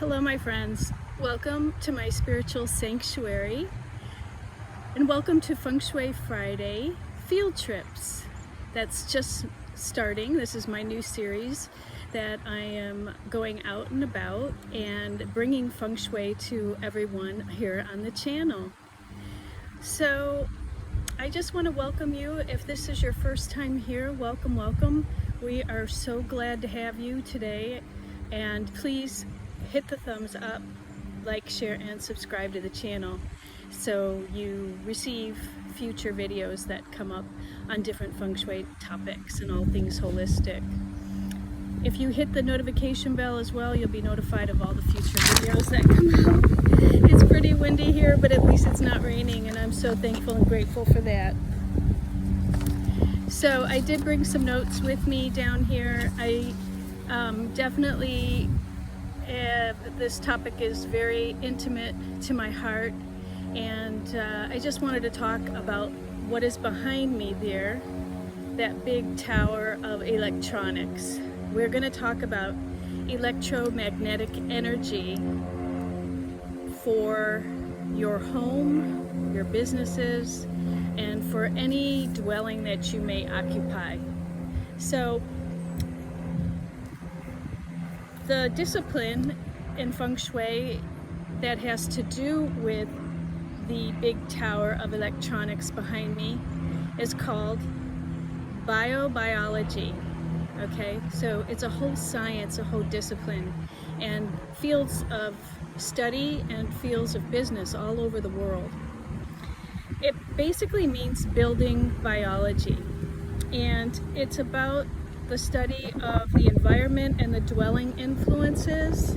Hello, my friends. Welcome to my spiritual sanctuary, and welcome to Feng Shui Friday field trips. That's just starting. This is my new series that I am going out and about and bringing Feng Shui to everyone here on the channel. So I just want to welcome you. If this is your first time here, welcome, welcome. We are so glad to have you today, and please hit the thumbs up, like, share, and subscribe to the channel so you receive future videos that come up on different Feng Shui topics and all things holistic. If you hit the notification bell as well, you'll be notified of all the future videos that come out. It's pretty windy here, but at least it's not raining, and I'm so thankful and grateful for that. So I did bring some notes with me down here. I definitely this topic is very intimate to my heart, and I just wanted to talk about what is behind me there, that big tower of electronics. We're going to talk about electromagnetic energy for your home, your businesses, and for any dwelling that you may occupy. So the discipline in Feng Shui that has to do with the big tower of electronics behind me is called biobiology. Okay, so it's a whole science, a whole discipline, and fields of study and fields of business all over the world. It basically means building biology, and it's about the study of the environment and the dwelling influences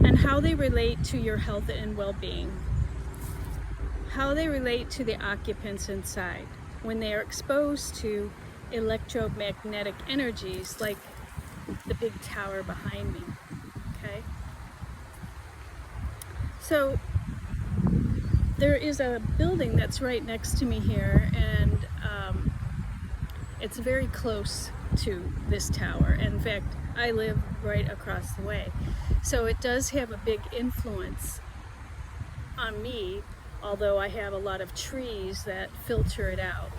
and how they relate to your health and well-being, how they relate to the occupants inside when they are exposed to electromagnetic energies like the big tower behind me. Okay, so there is a building that's right next to me here, and it's very close to this tower. In fact, I live right across the way. So it does have a big influence on me, although I have a lot of trees that filter it out.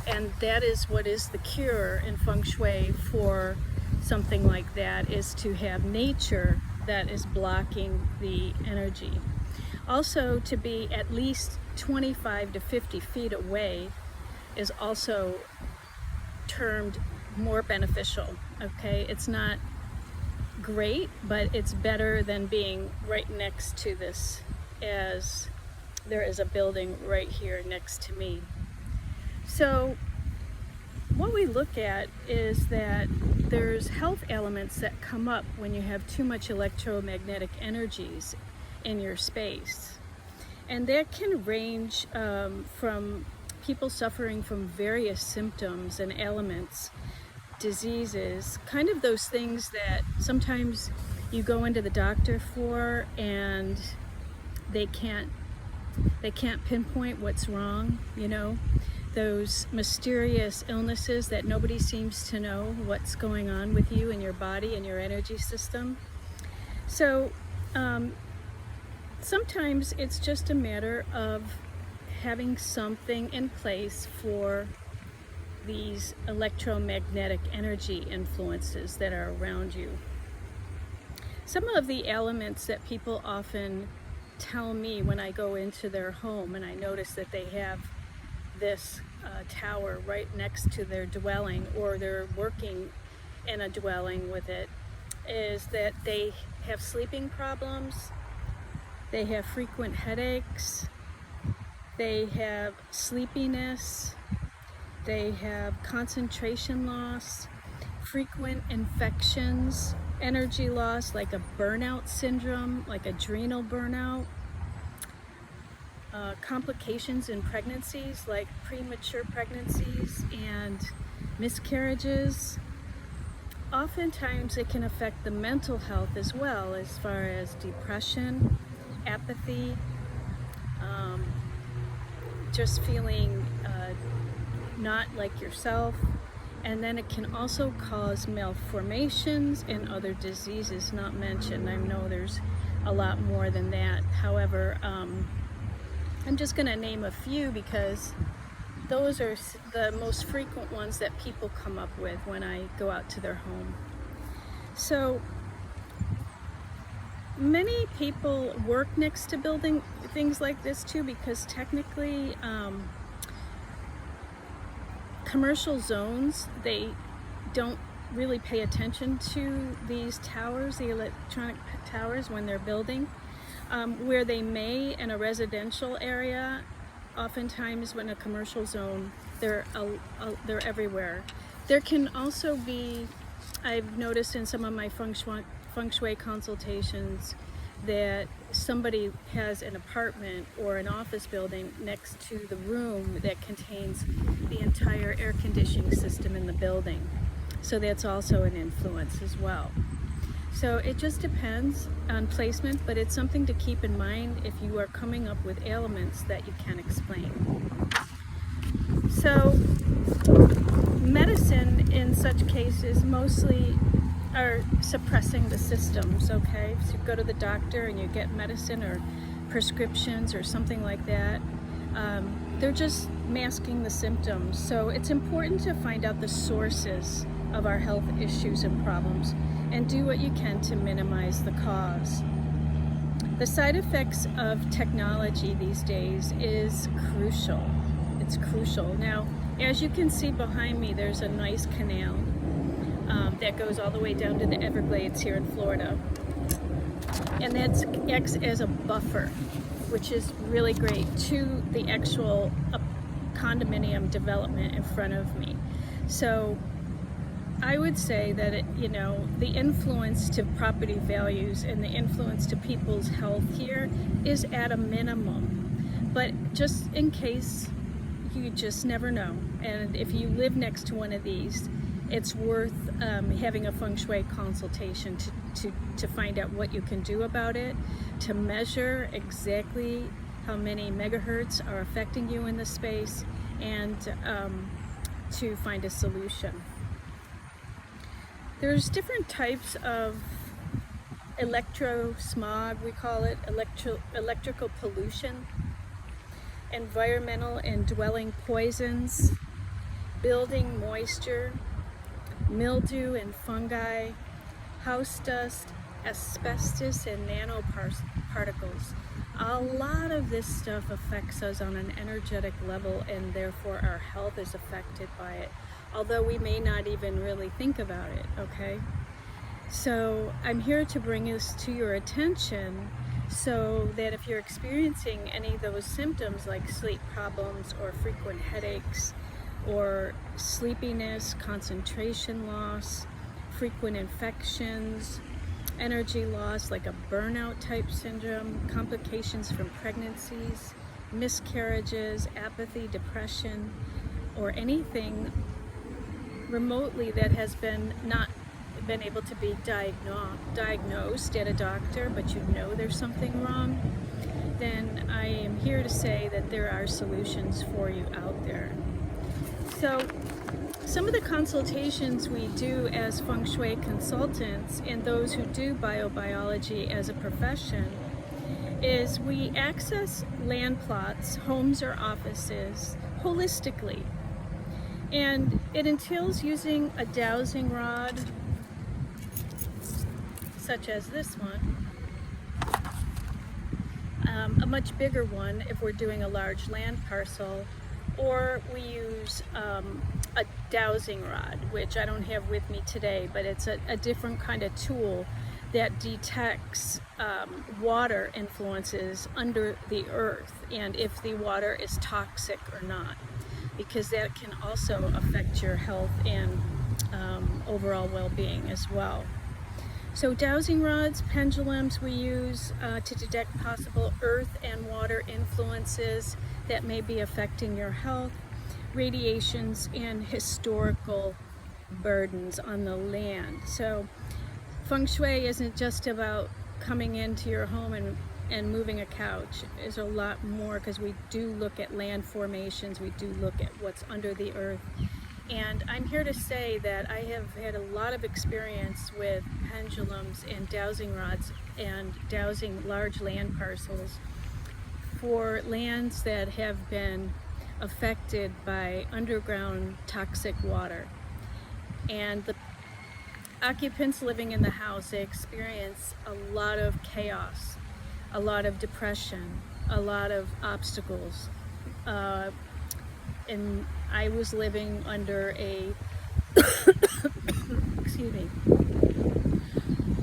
And that is what is the cure in Feng Shui for something like that, is to have nature that is blocking the energy. Also, to be at least 25 to 50 feet away is also termed more beneficial. Okay, it's not great, but it's better than being right next to this, as there is a building right here next to me. So what we look at is that there's health elements that come up when you have too much electromagnetic energies in your space, and that can range from people suffering from various symptoms and ailments, diseases, kind of those things that sometimes you go into the doctor for and they can't pinpoint what's wrong, you know, those mysterious illnesses that nobody seems to know what's going on with you and your body and your energy system. So sometimes it's just a matter of having something in place for these electromagnetic energy influences that are around you. Some of the elements that people often tell me when I go into their home and I notice that they have this tower right next to their dwelling, or they're working in a dwelling with it, is that they have sleeping problems, they have frequent headaches, they have sleepiness, they have concentration loss, frequent infections, energy loss like a burnout syndrome, like adrenal burnout, complications in pregnancies like premature pregnancies and miscarriages. Oftentimes it can affect the mental health as well, as far as depression, apathy, just feeling not like yourself, And then it can also cause malformations and other diseases not mentioned. I know there's a lot more than that. However, I'm just going to name a few because those are the most frequent ones that people come up with when I go out to their home. So many people work next to building things like this too, because technically commercial zones, they don't really pay attention to these towers, the electronic towers, when they're building. Where they may in a residential area, oftentimes when a commercial zone, they're everywhere. There can also be, I've noticed in some of my Feng Shui consultations, that somebody has an apartment or an office building next to the room that contains the entire air conditioning system in the building. So that's also an influence as well. So it just depends on placement, but it's something to keep in mind if you are coming up with ailments that you can explain. So medicine in such cases mostly are suppressing the systems, okay? So you go to the doctor and you get medicine or prescriptions or something like that. They're just masking the symptoms. So it's important to find out the sources of our health issues and problems and do what you can to minimize the cause. The side effects of technology these days is crucial. It's crucial. Now, as you can see behind me, there's a nice canal that goes all the way down to the Everglades here in Florida. And that acts as a buffer, which is really great, to the actual condominium development in front of me. So I would say that the influence to property values and the influence to people's health here is at a minimum. But just in case, you just never know. And if you live next to one of these, it's worth having a Feng Shui consultation to find out what you can do about it, to measure exactly how many megahertz are affecting you in the space, and to find a solution. There's different types of electro-smog, we call it, electrical pollution, environmental and dwelling poisons, building moisture, mildew and fungi, house dust, asbestos and nanoparticles. A lot of this stuff affects us on an energetic level, and therefore our health is affected by it, although we may not even really think about it, okay? So I'm here to bring this to your attention so that if you're experiencing any of those symptoms like sleep problems or frequent headaches or sleepiness, concentration loss, frequent infections, energy loss like a burnout type syndrome, complications from pregnancies, miscarriages, apathy, depression, or anything remotely that has not been able to be diagnosed at a doctor, but you know there's something wrong, then I am here to say that there are solutions for you out there. So some of the consultations we do as Feng Shui consultants and those who do biobiology as a profession is we access land plots, homes or offices holistically. And it entails using a dowsing rod, such as this one, a much bigger one if we're doing a large land parcel, or we use a dowsing rod, which I don't have with me today, but it's a different kind of tool that detects water influences under the earth and if the water is toxic or not, because that can also affect your health and overall well-being as well. So dowsing rods, pendulums we use to detect possible earth and water influences that may be affecting your health, radiations, and historical burdens on the land. So Feng Shui isn't just about coming into your home and moving a couch. There's a lot more, because we do look at land formations, we do look at what's under the earth, And I'm here to say that I have had a lot of experience with pendulums and dowsing rods and dowsing large land parcels for lands that have been affected by underground toxic water. And the occupants living in the house, they experience a lot of chaos, a lot of depression, a lot of obstacles. And I was living under a, excuse me,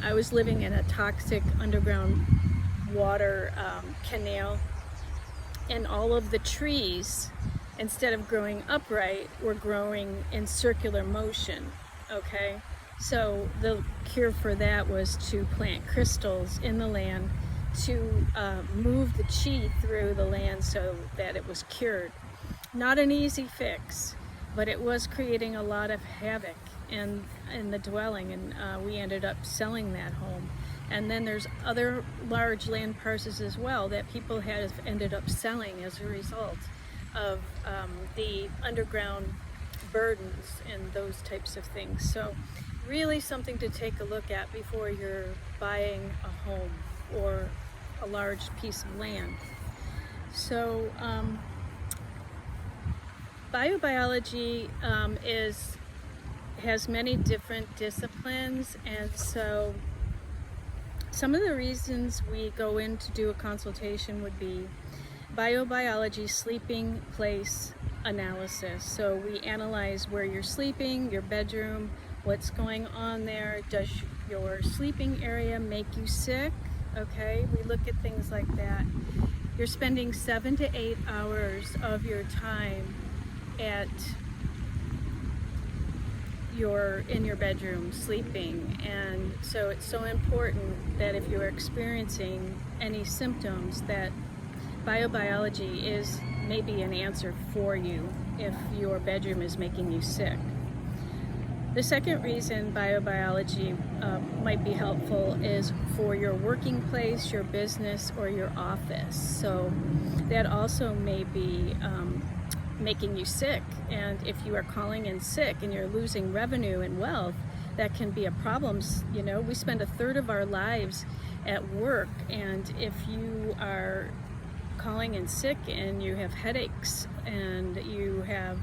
I was living in a toxic underground water canal, and all of the trees, instead of growing upright, were growing in circular motion, okay? So the cure for that was to plant crystals in the land to move the chi through the land so that it was cured. Not an easy fix, but it was creating a lot of havoc in the dwelling, and we ended up selling that home. And then there's other large land parcels as well that people have ended up selling as a result of the underground burdens and those types of things. So really something to take a look at before you're buying a home or a large piece of land. So biobiology has many different disciplines, and so some of the reasons we go in to do a consultation would be biobiology sleeping place analysis. So we analyze where you're sleeping, your bedroom, what's going on there. Does your sleeping area make you sick? Okay, we look at things like that. You're spending 7 to 8 hours of your time in your bedroom sleeping, and so it's so important that if you're experiencing any symptoms, that biobiology is maybe an answer for you if your bedroom is making you sick. The second reason biobiology might be helpful is for your working place, your business, or your office. So that also may be making you sick, and if you are calling in sick and you're losing revenue and wealth, that can be a problem. You know, we spend a third of our lives at work, and if you are calling in sick and you have headaches and you have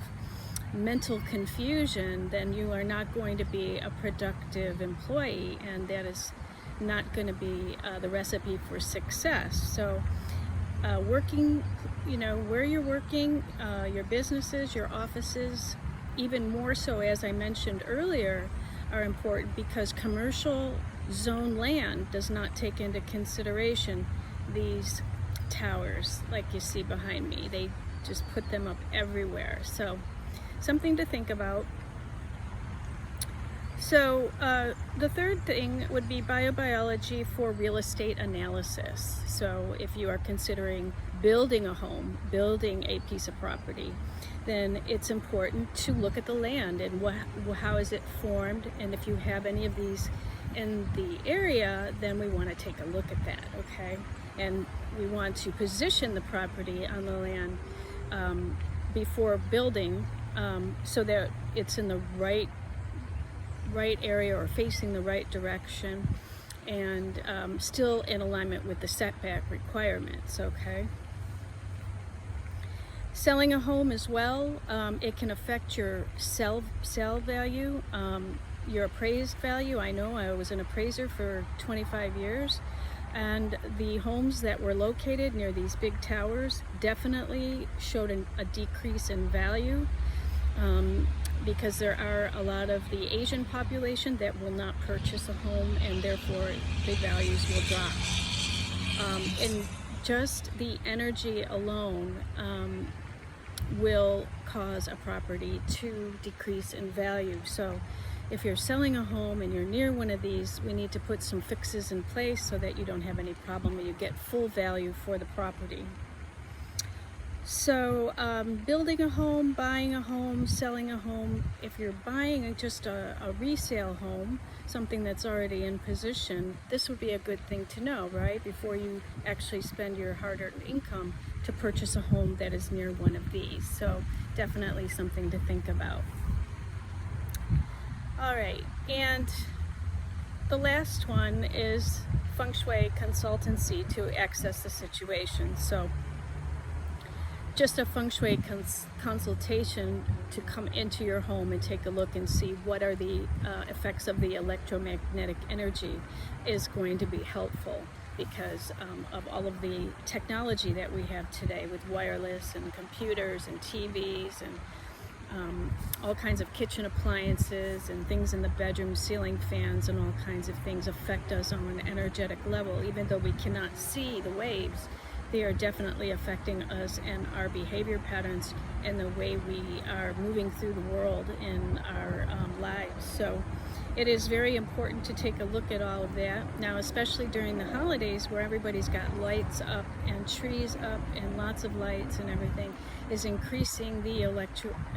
mental confusion, then you are not going to be a productive employee, and that is not going to be the recipe for success. So working, you know, where you're working, your businesses, your offices, even more so, as I mentioned earlier, are important, because commercial zone land does not take into consideration these towers like you see behind me. They just put them up everywhere. So something to think about. So the third thing would be biobiology for real estate analysis. So if you are considering building a home, building a piece of property, then it's important to look at the land and how is it formed, and if you have any of these in the area, then we want to take a look at that, okay? And we want to position the property on the land before building, so that it's in the right area or facing the right direction, and still in alignment with the setback requirements, okay? Selling a home as well, it can affect your sell value, your appraised value. I know I was an appraiser for 25 years, and the homes that were located near these big towers definitely showed a decrease in value, because there are a lot of the Asian population that will not purchase a home, and therefore the values will drop. And just the energy alone will cause a property to decrease in value. So if you're selling a home and you're near one of these, we need to put some fixes in place so that you don't have any problem and you get full value for the property. So building a home, buying a home, selling a home, if you're buying just a resale home, something that's already in position, this would be a good thing to know, right? Before you actually spend your hard-earned income to purchase a home that is near one of these. So definitely something to think about. All right, and the last one is Feng Shui consultancy to access the situation. So just a Feng Shui consultation to come into your home and take a look and see what are the effects of the electromagnetic energy is going to be helpful, because of all of the technology that we have today with wireless and computers and TVs and all kinds of kitchen appliances and things in the bedroom, ceiling fans and all kinds of things affect us on an energetic level. Even though we cannot see the waves, they are definitely affecting us and our behavior patterns and the way we are moving through the world in our lives. So it is very important to take a look at all of that. Now, especially during the holidays where everybody's got lights up and trees up and lots of lights and everything, is increasing the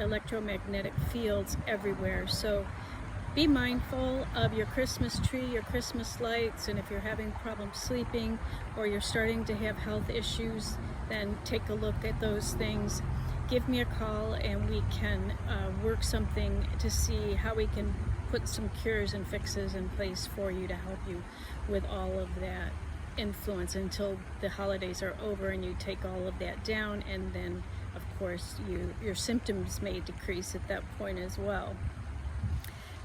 electromagnetic fields everywhere. So be mindful of your Christmas tree, your Christmas lights, and if you're having problems sleeping or you're starting to have health issues, then take a look at those things. Give me a call and we can work something to see how we can put some cures and fixes in place for you to help you with all of that influence until the holidays are over and you take all of that down, and then of course your symptoms may decrease at that point as well.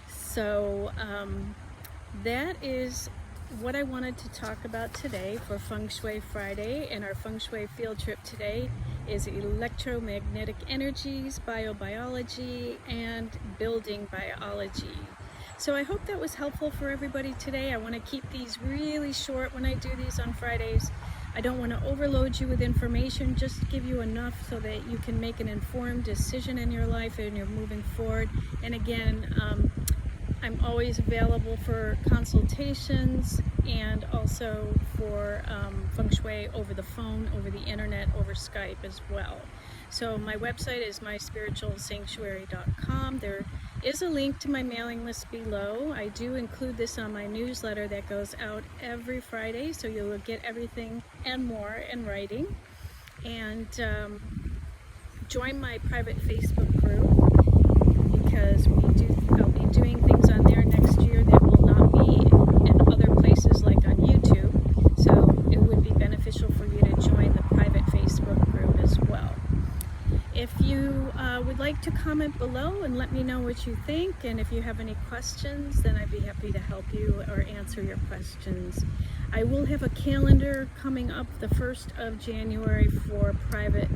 So that is what I wanted to talk about today for Feng Shui Friday, and our Feng Shui field trip today is electromagnetic energies, biobiology, and building biology. So I hope that was helpful for everybody today. I want to keep these really short when I do these on Fridays. I don't want to overload you with information, just give you enough so that you can make an informed decision in your life and you're moving forward. And again, I'm always available for consultations and also for Feng Shui over the phone, over the internet, over Skype as well. So my website is myspiritualsanctuary.com. There is a link to my mailing list below. I do include this on my newsletter that goes out every Friday, so you'll get everything and more in writing. And join my private Facebook group, because I'll be doing things on there next year that will not be in other places like on YouTube. So it would be beneficial for you to join the private Facebook group as well. If you would like to comment below and let me know what you think, and if you have any questions, then I'd be happy to help you or answer your questions. I will have a calendar coming up the 1st of January for private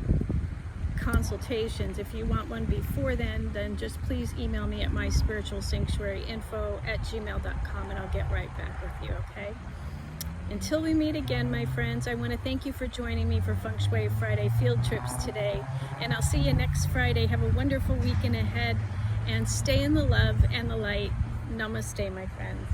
consultations. If you want one before then just please email me at myspiritualsanctuaryinfo@gmail.com and I'll get right back with you, okay? Until we meet again, my friends, I want to thank you for joining me for Feng Shui Friday field trips today, and I'll see you next Friday. Have a wonderful weekend ahead and stay in the love and the light. Namaste, my friends.